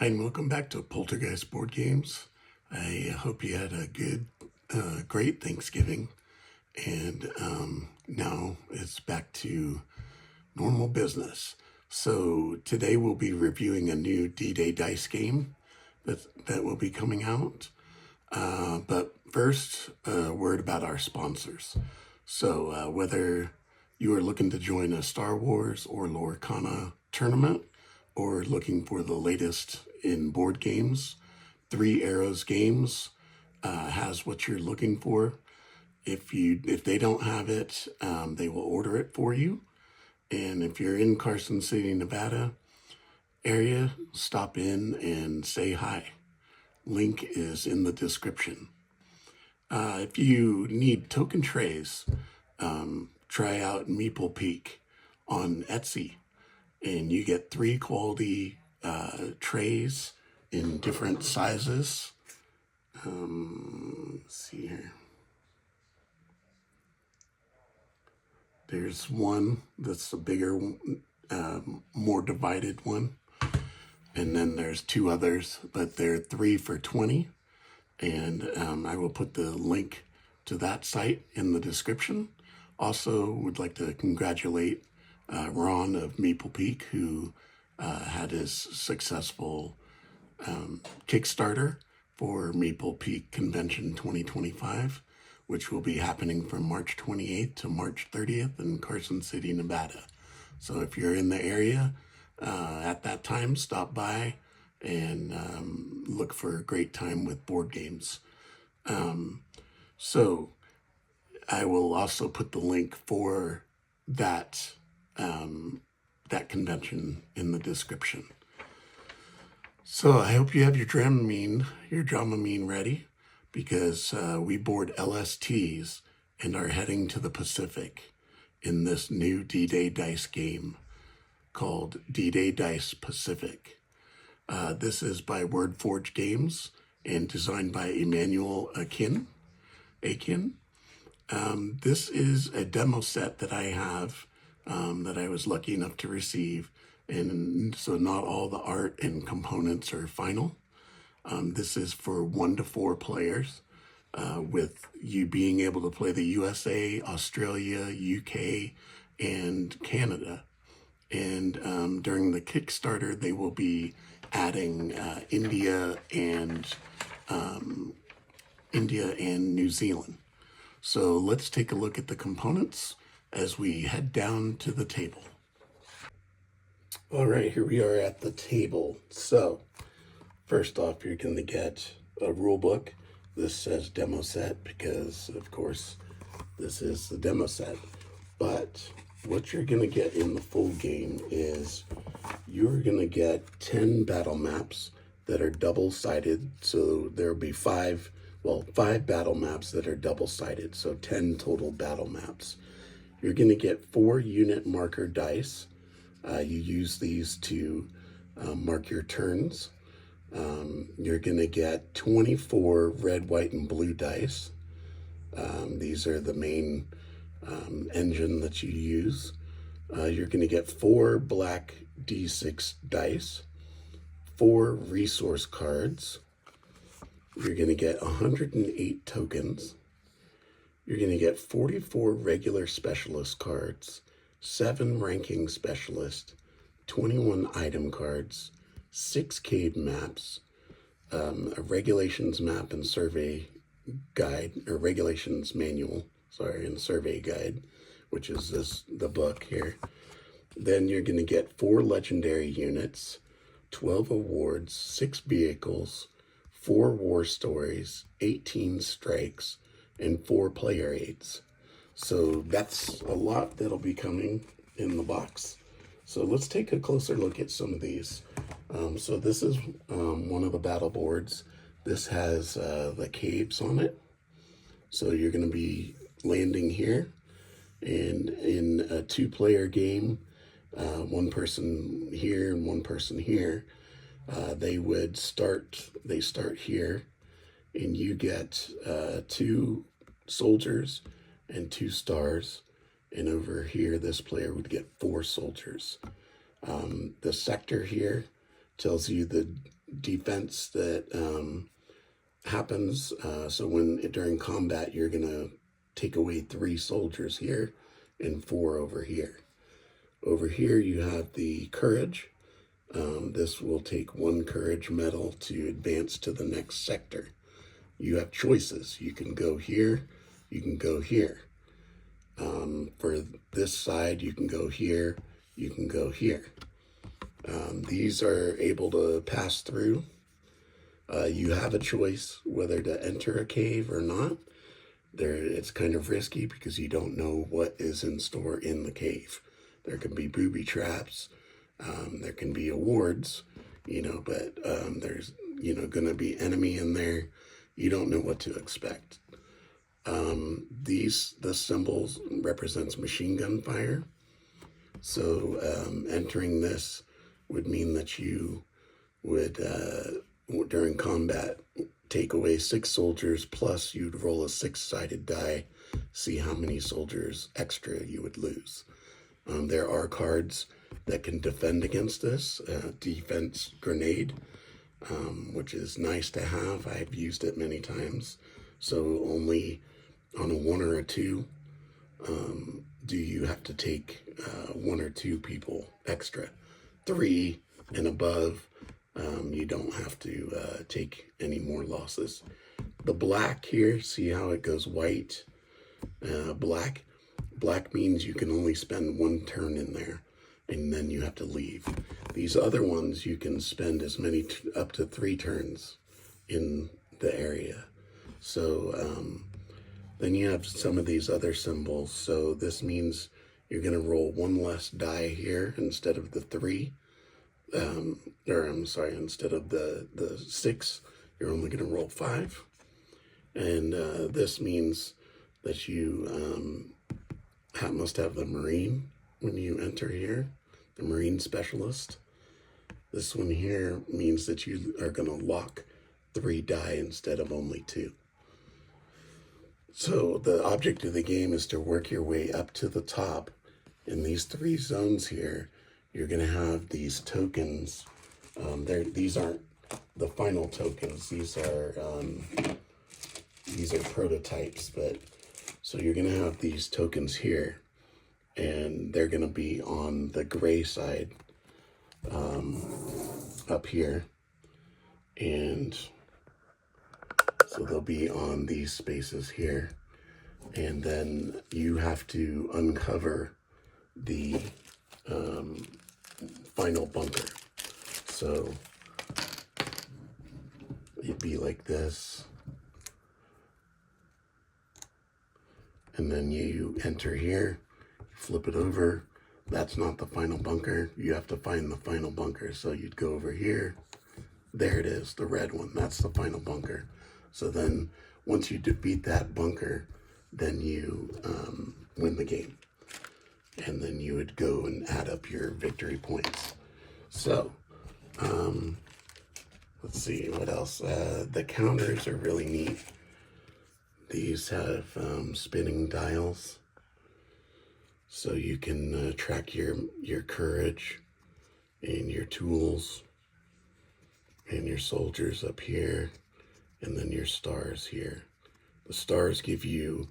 Hi, and welcome back to Poltergeist Board Games. I hope you had a good, great Thanksgiving, and now it's back to normal business. So today we'll be reviewing a new D-Day dice game that will be coming out. But first, a word about our sponsors. So whether you are looking to join a Star Wars or Lorcana tournament, or looking for the latest in board games, Three Arrows Games has what you're looking for. If they don't have it, they will order it for you. And if you're in Carson City, Nevada area, stop in and say hi. Link is in the description. If you need token trays, try out Meeple Peak on Etsy, and you get 3 quality trays in different sizes. Let's see here. There's one that's a bigger, more divided one. And then there's 2 others, but they're 3 for $20. And I will put the link to that site in the description. Also, would like to congratulate Ron of Meeple Peak, who had his successful Kickstarter for Meeple Peak Convention 2025, which will be happening from March 28th to March 30th in Carson City, Nevada. So if you're in the area at that time, stop by and look for a great time with board games. So I will also put the link for that convention in the description. So I hope you have your Dramamine ready, because we board LSTs and are heading to the Pacific in this new D-Day dice game called D-Day Dice Pacific. This is by WordForge Games and designed by Emmanuel Aquin. This is a demo set that I have that I was lucky enough to receive, and so not all the art and components are final. This is for 1 to 4 players, with you being able to play the USA, Australia, UK, and Canada. And during the Kickstarter, they will be adding India and New Zealand. So let's take a look at the components as we head down to the table. All right, here we are at the table. So first off, you're going to get a rule book. This says demo set because, of course, this is the demo set. But what you're going to get in the full game is you're going to get 10 battle maps that are double-sided. So there'll be 5 battle maps that are double-sided. So 10 total battle maps. You're going to get 4 unit marker dice. You use these to mark your turns. You're going to get 24 red, white, and blue dice. These are the main engine that you use. You're going to get 4 black D6 dice, 4 resource cards. You're going to get 108 tokens. You're going to get 44 regular specialist cards, 7 ranking specialist, 21 item cards, 6 cave maps, a regulations map and survey guide, or regulations manual, and survey guide, which is the book here. Then you're going to get 4 legendary units, 12 awards, 6 vehicles, 4 war stories, 18 strikes, and 4 player aids. So that's a lot that'll be coming in the box. So let's take a closer look at some of these. So this is one of the battle boards. This has the caves on it. So you're going to be landing here. And in a 2-player game, 1 person here and 1 person here, they start here, and you get 2 soldiers and 2 stars. And over here, this player would get 4 soldiers. The sector here tells you the defense that happens. So during combat, you're going to take away 3 soldiers here and 4 over here. Over here, you have the courage. This will take 1 courage medal to advance to the next sector. You have choices. You can go here, you can go here. For this side, you can go here, you can go here. These are able to pass through. You have a choice whether to enter a cave or not. It's kind of risky because you don't know what is in store in the cave. There can be booby traps. There can be awards, but there's, going to be enemy in there. You don't know what to expect. The symbols represents machine gun fire. So entering this would mean that you would, during combat, take away 6 soldiers, plus you'd roll a 6-sided die, see how many soldiers extra you would lose. There are cards that can defend against this, defense grenade, which is nice to have. I've used it many times. So only on a 1 or a 2 do you have to take 1 or 2 people extra. 3 and above, you don't have to take any more losses. The black here, see how it goes white, black. Black means you can only spend 1 turn in there, and then you have to leave. These other ones, you can spend as many, up to 3 turns in the area. So then you have some of these other symbols. So this means you're going to roll 1 less die here instead of the 3. Instead of the 6, you're only going to roll 5. And this means that you must have the Marine when you enter here, the Marine Specialist. This one here means that you are going to lock 3 die instead of only 2. So the object of the game is to work your way up to the top. In these 3 zones here, you're going to have these tokens. These aren't the final tokens. These are prototypes. But so you're going to have these tokens here, and they're going to be on the gray side up here, and so they'll be on these spaces here, and then you have to uncover the final bunker. So it'd be like this, and then you enter here, flip it over. That's not the final bunker. You have to find the final bunker. So you'd go over here. There it is, the red one. That's the final bunker. So then once you defeat that bunker, then you win the game. And then you would go and add up your victory points. So let's see what else. The counters are really neat. These have spinning dials, so you can track your courage and your tools and your soldiers up here, and then your stars here. The stars give you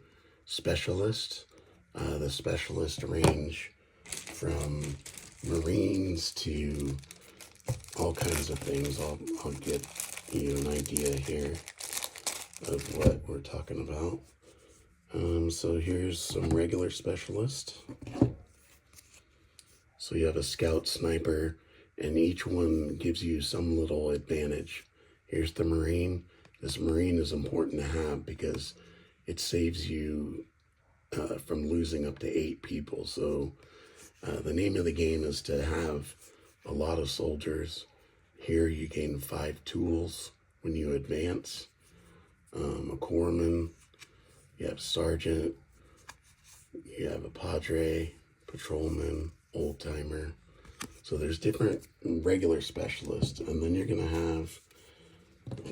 specialists. The specialists range from Marines to all kinds of things. I'll get you an idea here of what we're talking about. So here's some regular specialists. So you have a scout, sniper, and each one gives you some little advantage. Here's the Marine. This Marine is important to have because it saves you from losing up to 8 people. So the name of the game is to have a lot of soldiers. Here you gain 5 tools when you advance. A corpsman, you have sergeant, you have a padre, patrolman, old timer. So there's different regular specialists, and then you're going to have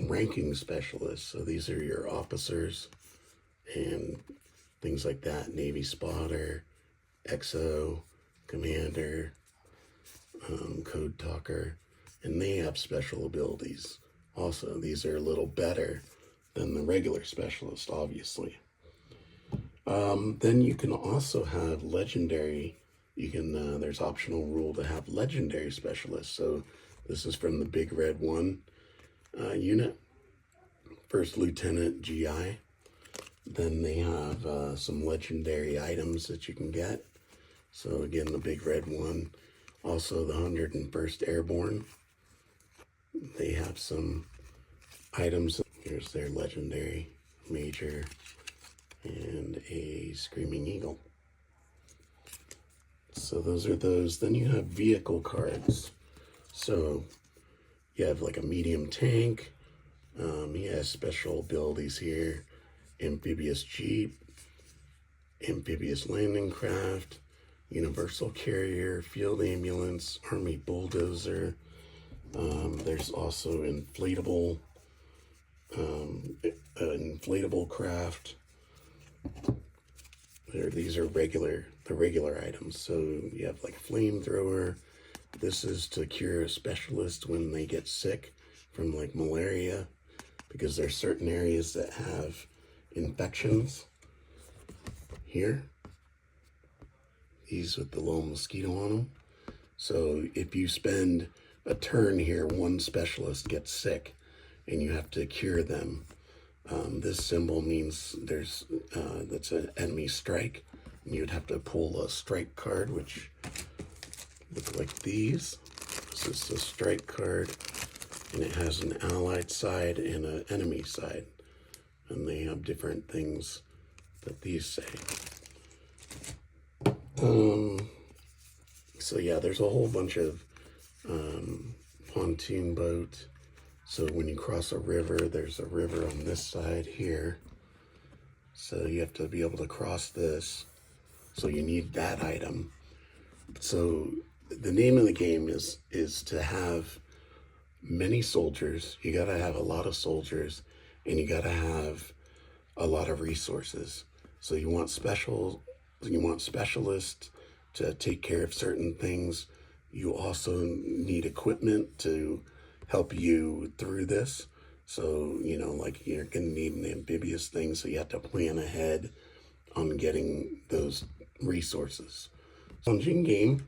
ranking specialists. So these are your officers and things like that. Navy spotter, XO, commander, code talker. and they have special abilities. Also, these are a little better than the regular specialist, obviously. Then you can also have legendary. You can there's optional rule to have legendary specialists. So this is from the Big Red One unit, First Lieutenant GI. Then they have some legendary items that you can get. So again, the Big Red One, also the 101st Airborne. They have some items. Here's their legendary Major and a Screaming Eagle. So those are those. Then you have vehicle cards. So you have like a medium tank. He has special abilities here. Amphibious Jeep, Amphibious Landing Craft, Universal Carrier, Field Ambulance, Army Bulldozer. There's also inflatable craft. These are the regular items. So you have like a flamethrower. This is to cure a specialist when they get sick from like malaria, because there's certain areas that have infections. Here, these with the little mosquito on them. So if you spend a turn here, one specialist gets sick and you have to cure them. This symbol means that's an enemy strike, and you'd have to pull a strike card, which look like these. This is the strike card, and it has an allied side and an enemy side, and they have different things that these say. So yeah, there's a whole bunch of pontoon boat. So when you cross a river, there's a river on this side here. So you have to be able to cross this. So you need that item. So the name of the game is to have many soldiers. You gotta have a lot of soldiers, and you gotta have a lot of resources. So you want specialists to take care of certain things. You also need equipment to help you through this. So, like you're gonna need an amphibious thing, so you have to plan ahead on getting those resources. Challenging game.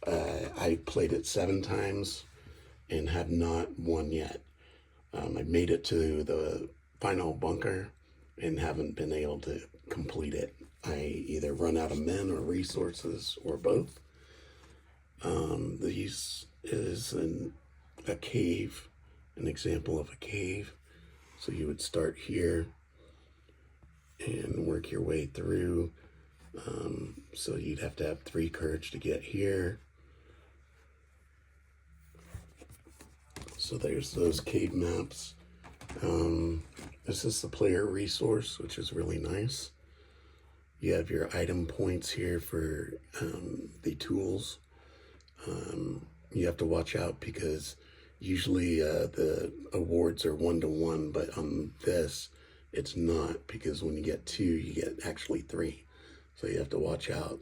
I played it 7 times and have not won yet. I made it to the final bunker and haven't been able to complete it. I either run out of men or resources or both. This is a cave, an example of a cave. So you would start here and work your way through. So you'd have to have 3 courage to get here. So there's those cave maps. This is the player resource, which is really nice. You have your item points here for the tools. You have to watch out because usually the awards are 1-to-1, but on this it's not, because when you get 2, you get actually 3. So you have to watch out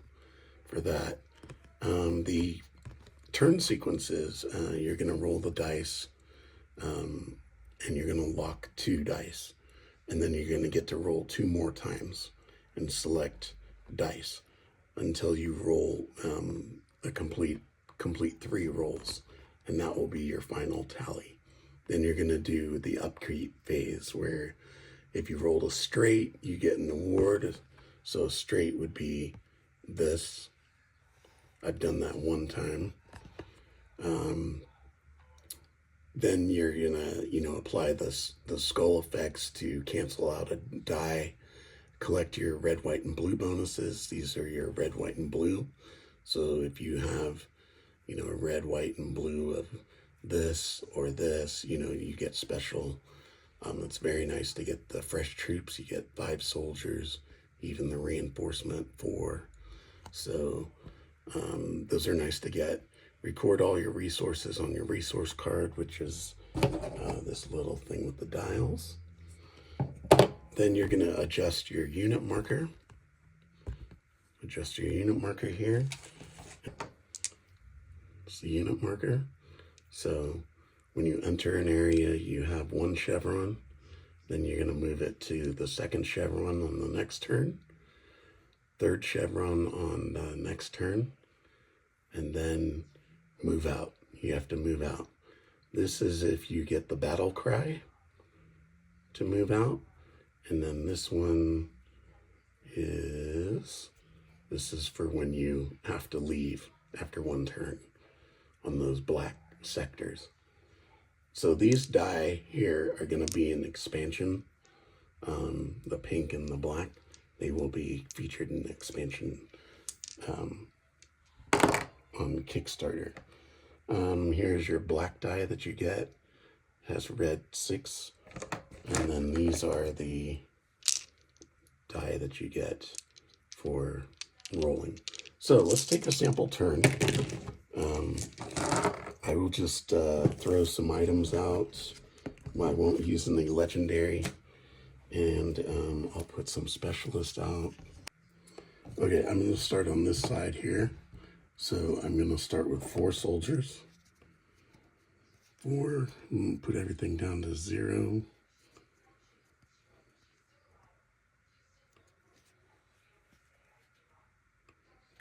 for that. The turn sequences, you're going to roll the dice, and you're going to lock 2 dice, and then you're going to get to roll 2 more times and select dice until you roll a complete 3 rolls, and that will be your final tally. Then you're going to do the upkeep phase, where if you rolled a straight, you get an award. So straight would be this. I've done that 1 time. Then you're gonna, apply the skull effects to cancel out a die. Collect your red, white, and blue bonuses. These are your red, white, and blue. So if you have, a red, white, and blue of this or this, you get special. It's very nice to get the fresh troops. You get 5 soldiers, even the reinforcement 4. So those are nice to get. Record all your resources on your resource card, which is this little thing with the dials. Then you're going to adjust your unit marker. Adjust your unit marker here. It's the unit marker. So when you enter an area, you have one chevron, then you're going to move it to the second chevron on the next turn, third chevron on the next turn, and then move out. You have to move out. This is if you get the battle cry to move out. And then this one is, this is for when you have to leave after one turn on those black sectors. So these die here are going to be an expansion. The pink and the black, they will be featured in the expansion on Kickstarter. Here's your black die that you get. Has red 6. And then these are the die that you get for rolling. So let's take a sample turn. I will just throw some items out. I won't use any legendary. And I'll put some specialist out. Okay, I'm going to start on this side here. So I'm going to start with 4 soldiers. 4, put everything down to 0.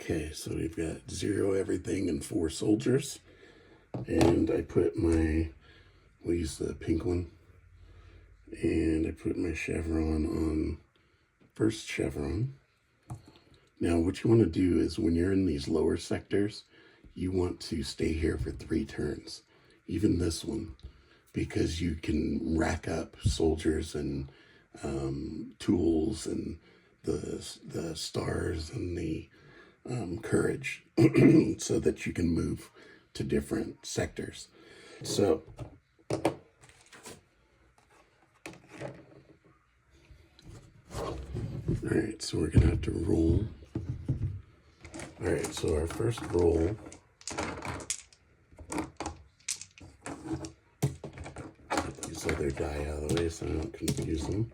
Okay, so we've got 0 everything and 4 soldiers. And I put my, we'll use the pink one. And I put my chevron on first chevron. Now what you want to do is when you're in these lower sectors, you want to stay here for 3 turns. Even this one, because you can rack up soldiers and tools and the stars and the courage so that you can move to different sectors. So all right, so we're gonna have to roll. All right, so our first roll, get these other die out of the way so I don't confuse them.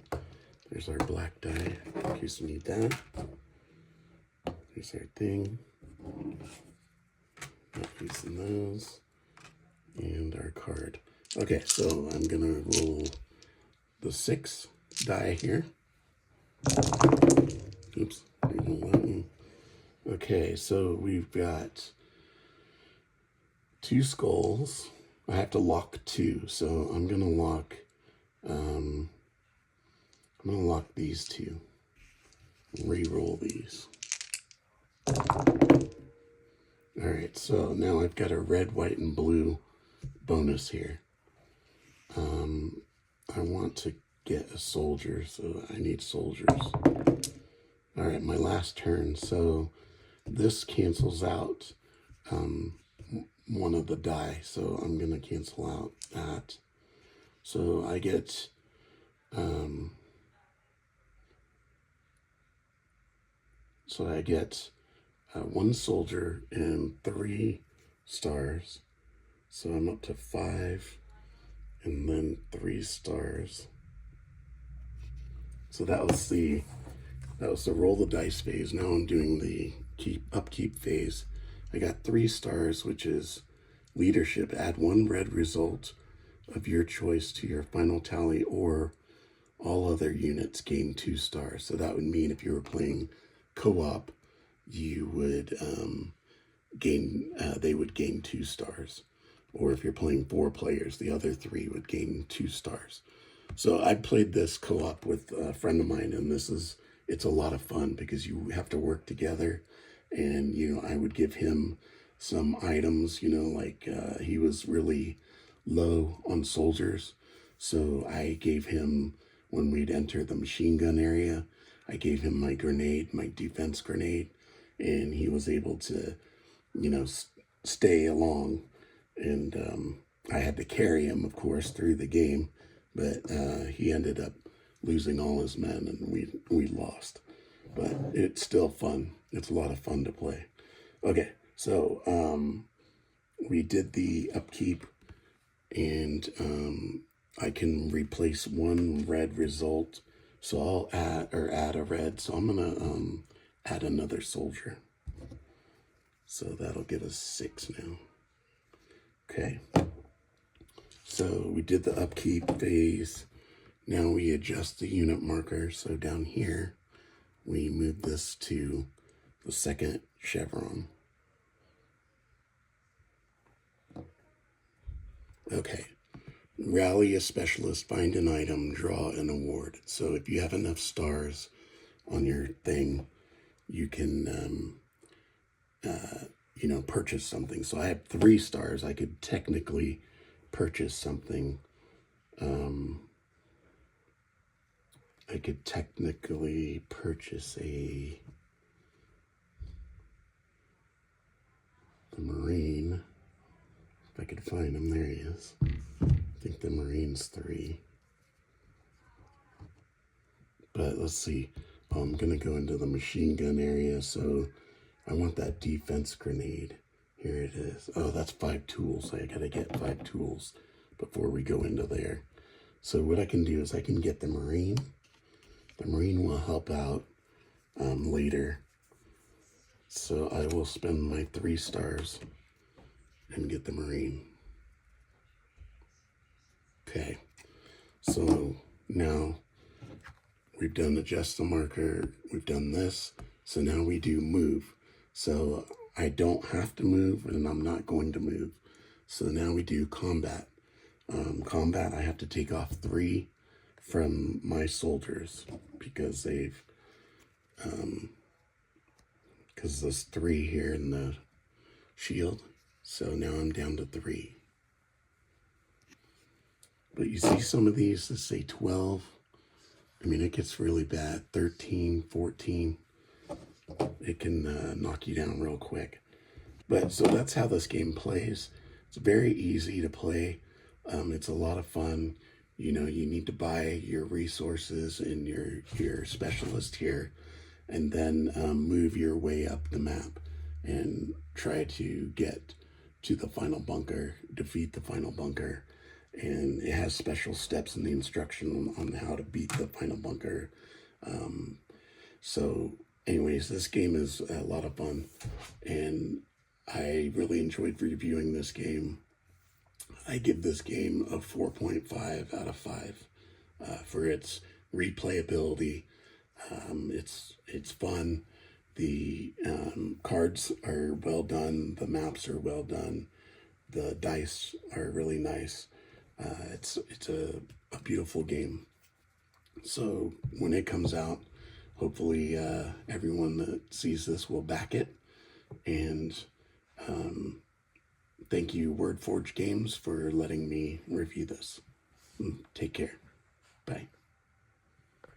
There's our black die, in case you need that. Here's our thing. Not using those. And our card. Okay, so I'm gonna roll the 6 die here. Oops. Okay, so we've got 2 skulls. I have to lock 2, so I'm gonna lock these 2. Re-roll these. Alright, so now I've got a red, white, and blue bonus here. I want to get a soldier, so I need soldiers. Alright, my last turn. So this cancels out one of the die, so I'm going to cancel out that. So I get one soldier and 3 stars. So I'm up to 5 and then 3 stars. So that was the roll the dice phase. Now I'm doing the upkeep phase. I got 3 stars, which is leadership. Add 1 red result of your choice to your final tally, or all other units gain 2 stars. So that would mean if you were playing co-op, you would they would gain 2 stars. Or if you're playing 4 players, the other 3 would gain 2 stars. So I played this co-op with a friend of mine, and it's a lot of fun because you have to work together. And, I would give him some items, like he was really low on soldiers. So I gave him, when we'd enter the machine gun area, I gave him my grenade, my defense grenade, and he was able to, stay along. And I had to carry him, of course, through the game, but he ended up losing all his men, and we lost. But it's still fun. It's a lot of fun to play. Okay, so we did the upkeep, and I can replace 1 red result. So I'll add a red. So I'm gonna add another soldier. So that'll give us 6 now. Okay. So we did the upkeep phase. Now we adjust the unit marker. So down here, we move this to the second chevron. Okay. Rally a specialist, find an item, draw an award. So if you have enough stars on your thing, you can, purchase something. So I have 3 stars. I could technically purchase something. I could technically purchase the Marine. If I could find him, there he is. I think the Marine's 3. But let's see. Oh, I'm going to go into the machine gun area, so I want that defense grenade. Here it is. Oh, that's 5 tools. I got to get 5 tools before we go into there. So what I can do is I can get the Marine. The Marine will help out later. So I will spend my 3 stars and get the Marine. Okay. So now we've done adjust the marker. We've done this. So now we do move. So I don't have to move, and I'm not going to move. So now we do combat. Combat, I have to take off 3 from my soldiers because they've, because there's 3 here in the shield. So now I'm down to 3. But you see some of these that say 12. I mean, it gets really bad. 13, 14. It can knock you down real quick. But so that's how this game plays. It's very easy to play. It's a lot of fun. You need to buy your resources and your specialist here, and then move your way up the map and try to get to the final bunker, defeat the final bunker. And it has special steps in the instruction on how to beat the final bunker. So anyways, this game is a lot of fun, and I really enjoyed reviewing this game. I give this game a 4.5 out of 5 for its replayability. It's fun. The cards are well done. The maps are well done. The dice are really nice. It's a beautiful game. So when it comes out, hopefully everyone that sees this will back it. And thank you, WordForge Games, for letting me review this. Take care. Bye.